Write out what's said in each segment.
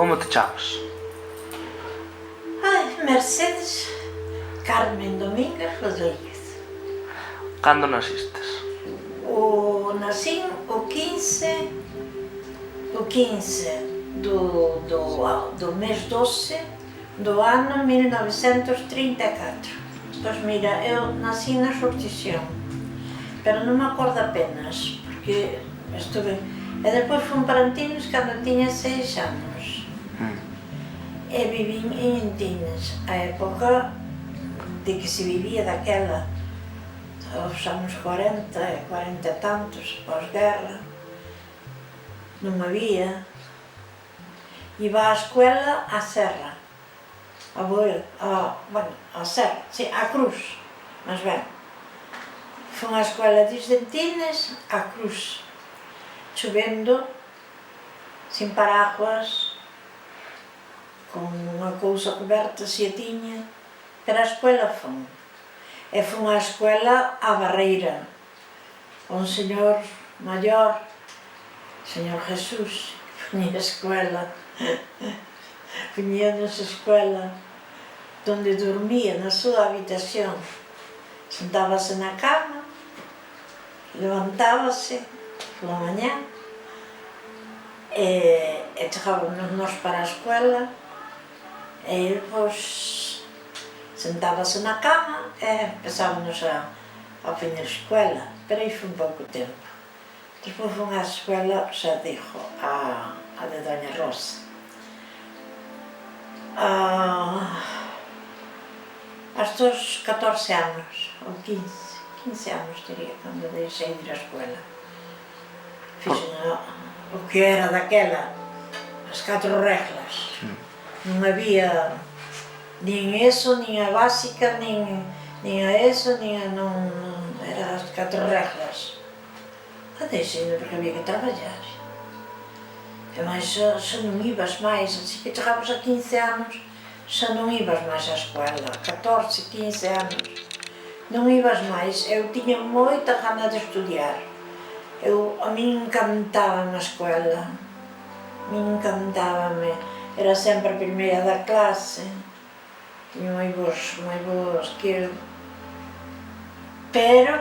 Como te chamas? Ai, Mercedes Carmen Domínguez Rodríguez. Cando nasistes? Nasín o 15 do mês 12 do ano 1934. Pois mira, eu nasci na Sortición, pero non me acordo apenas, porque estuve... E depois fui para Antines cando tiña 6 anos. E viví en Antines, a época de que se vivía daquela, aos anos 40 e 40 e tantos, pós-guerra. Non había. Iba á escuela á Serra, a Serra, sí, á Cruz, mas ben. Fun á escuela desde Antines á Cruz, chovendo, sin paraguas, con unha cousa coberta se a tiña, pero á escuela fun. E fun á escuela á Barreira, un señor maior, señor Jesús, poñía a escuela, poñíanos a escuela, donde dormía na súa habitación. Sentábase na cama, levantábase pola mañá, e chegábamos nós para a escuela, e ele, pois, sentábase na cama e empezábamos a facer escuela, pero aí foi un pouco tempo. Despois fun á escuela, xa dixo, a de Doña Rosa. Hasta os 14 anos, ou 15 anos diría, cando deixei de ir á escuela. Fixen o que era daquela, as 4 reglas. Non había nin eso, nin a básica, nin a eso, nin a non... Eran as 4 reglas. A deixei porque había que traballar. E máis, xa non ibas máis, así que chegabas a 15 anos, xa non ibas máis á escuela, 14, 15 anos, non ibas máis. Eu tiña moita gana de estudiar. A min encantaba a escuela, a min encantábame, era sempre a primeira da clase, tiña moi bons que... Pero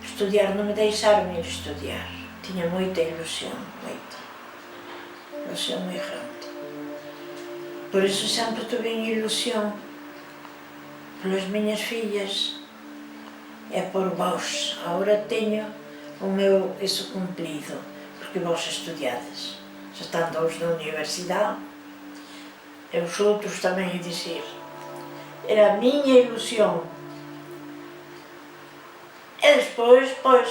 estudiar non me deixaron ir estudiar, tiña moita ilusión, moita ilusión moi grande. Por iso sempre tuve ilusión polas miñas fillas e por vós. Agora teño o meu iso cumplido, porque vós estudiades. Xa están dous na universidade, e os outros tamén, é dicir, era a miña ilusión. E despois, pois,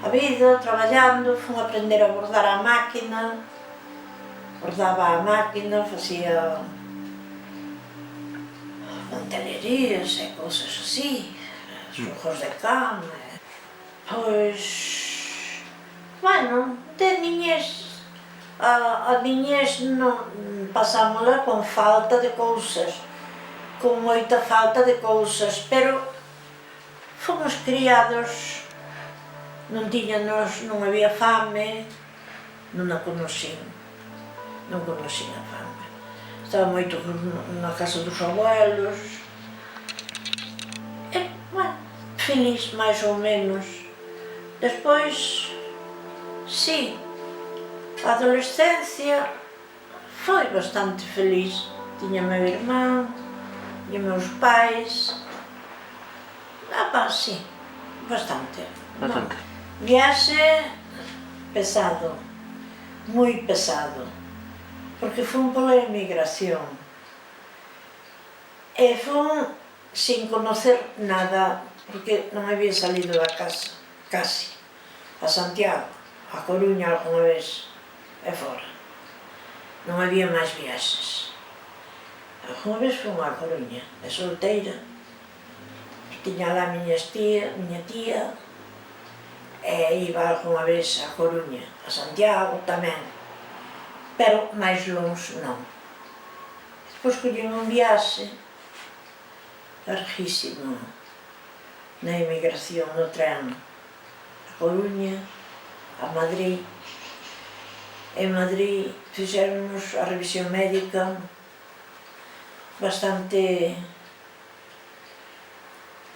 a vida, traballando, fun aprender a bordar a máquina, bordaba a máquina, facía mantelerías e cousas así, xogos de cama. Pois, bueno, de niñez, a niñez pasámola con falta de cousas, con moita falta de cousas, pero fomos criados, non había fame, non a conocín a fame. Estaba moito na casa dos abuelos, e, bueno, feliz máis ou menos. Despois, si, a adolescencia foi bastante feliz. Tiña meu irmán, e meus pais. Sí, bastante. Viaxe pesado, moi pesado, porque fun pola emigración. E fun sin conocer nada, porque non había salido da casa, casi, a Santiago, a Coruña algunha vez, e fora. Non había máis viaxes. Algunha vez fun a Coruña, de solteira, tiña lá miña tía, e iba algunha vez a Coruña, a Santiago tamén, pero máis longe non. Despois collín un viaxe larguísimo na emigración, no tren, a Coruña, a Madrid, En Madrid fixéramos a revisión médica bastante,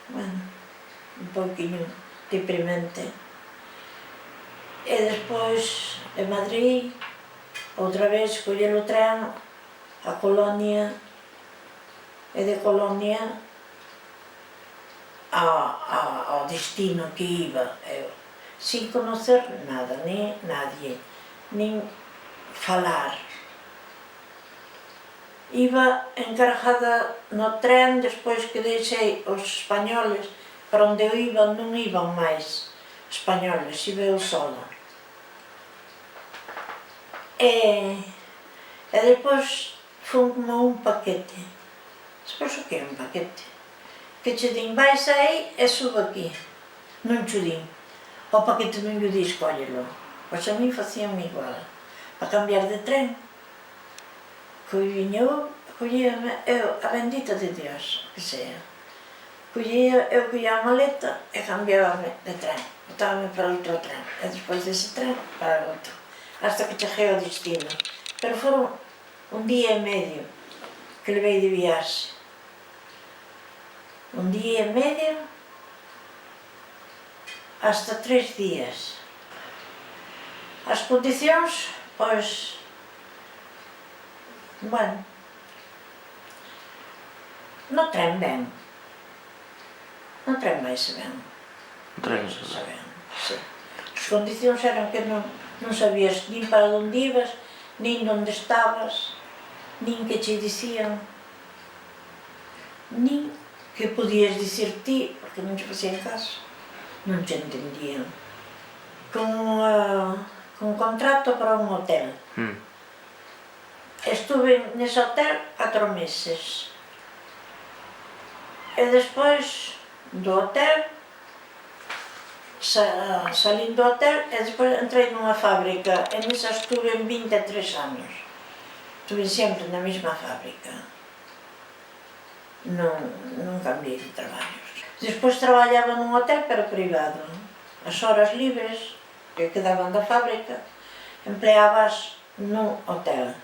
bueno, un pouquinho deprimente. E despois, en Madrid, outra vez coller o tren a Colonia, e de Colonia ao destino que iba, sin conocer nada, nin nadie, nin falar. Iba encargada no tren, despois que deixei os españoles, para onde eu iba non iban máis españoles, iba eu sola. E despois fun como un paquete. Despois o que é un paquete? Que che din, vais aí e subo aquí. Non che din. O paquete non lle di, escóllelo. Pois a mí facíame igual. Para cambiar de tren, collíame eu, a bendita de Dios, que sea. Eu collía a maleta e cambiábame de tren. Botábame para outro tren. E despois dese tren, para outro. Hasta que cheguei ao destino. Pero foron un día e medio que levei de viaxe. Un día e medio hasta 3 días. As condicións, pois, bueno, no tren ben. No tren vai se ben. O tren Se ben, sí. As condicións eran que non sabías nin para onde ibas, nin onde estabas, nin que che dicían, nin que podías dicir ti, porque non che facían caso, non te entendían. Con un contrato para un hotel. Estuve nese hotel 4 meses. E despois do hotel, salín do hotel e despois entrei nunha fábrica. E nesa estuve 23 anos. Estuve sempre na mesma fábrica. Non cambiei de traballos. Despois traballaba nun hotel, pero privado. As horas libres que quedaban da fábrica, empleabas nun hotel.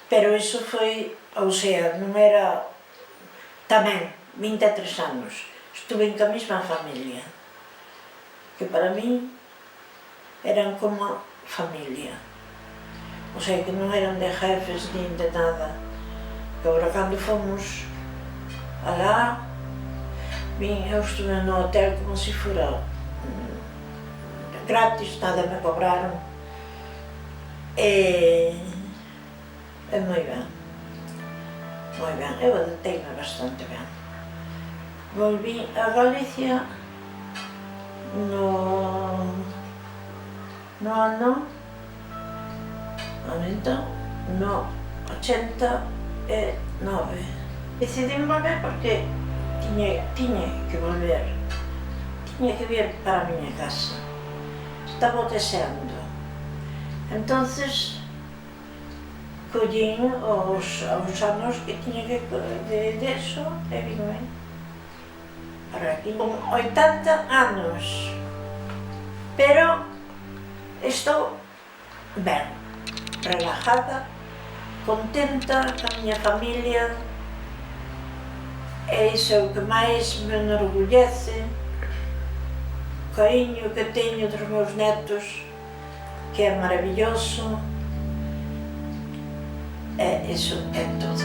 Pero iso foi, ou sea, non era tamén 23 anos. Estuve ca mesma familia, que para min eran como familia. O sea, que non eran de jefes nin de nada. Que agora cando fomos alá, eu estuve no hotel como se fora gratis, nada me cobraron. E moi ben. Moi ben, eu adaptei-me bastante ben. Volví a Galicia no ano entón, no 89. Decidí volver porque tiña que volver. Tiña que vir para a miña casa. Estaba deseando. Entonces, collín os anos que tiña que de eso e vinme para aquí. Con 80 anos. Pero estou ben, relajada, contenta ca miña familia, e iso é o que máis me enorgullece, o cariño que teño dos meus netos, que é maravilloso, e iso é todo.